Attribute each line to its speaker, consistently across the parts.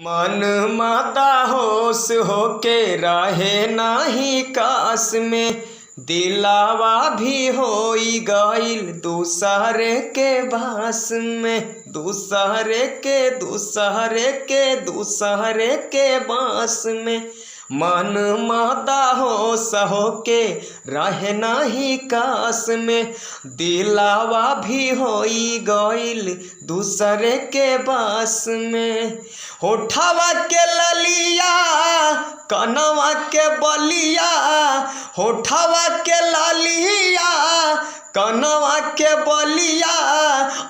Speaker 1: मन माता होश होके रहे नाही कास में, दिलावा भी होई गईल दूसरे के भास में, दूसरे के बास में। मन माता होश होके रहे नाही कास में, दिलावा भी होई गईल दूसरे के बास में। होठवा के ललिया कनवा के बलिया, होठवा के ललिया कनवा के बलिया,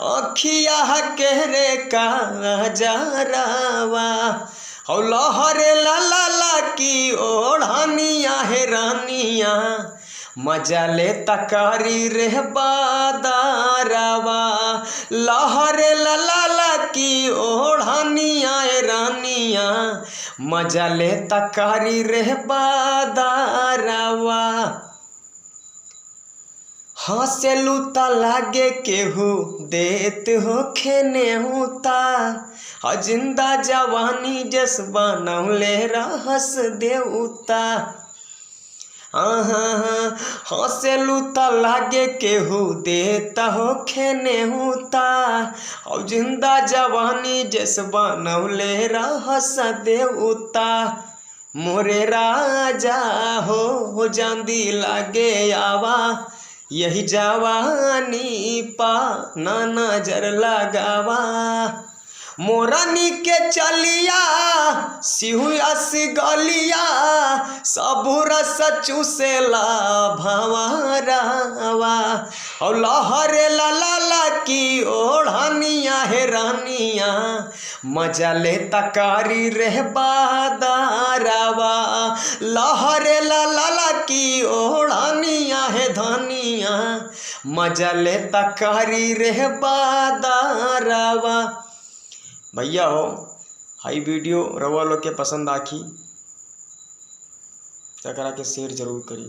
Speaker 1: अखिया के रे काजरावा, हौ लहरे ला की ओढ़निया है रानिया, मजा ले तकारी रे बादारावा, लहरे ला की ओढ़निया है रानिया, मजा ले तकारी रे बादारावा। हंसेलू ता लागे केहू देत हो खेने होता, जिंदा जवानी जस बनौले रहस देवता। हंसेलू ता लागे केहू देता हो खेने होता, और जिंदा जवानी जस बनौले रहस देवता। मोरे राजा हो जांदी लागे आवा, यही जवानी पा ना नजर लगावा। मोरनी के चलिया सिहुअस गलिया, सब रस चूसेला भंवरवा, और लहरे ला की ओढ़निया है रानिया, मजा ले तकारी रे बादारावा, लहरे ला की ओढ़निया है धनिया, मजा ले तकारी रे बादारावा। भैया हो हाई वीडियो रवा लोग के पसंद आखी तो करा के शेयर जरूर करी।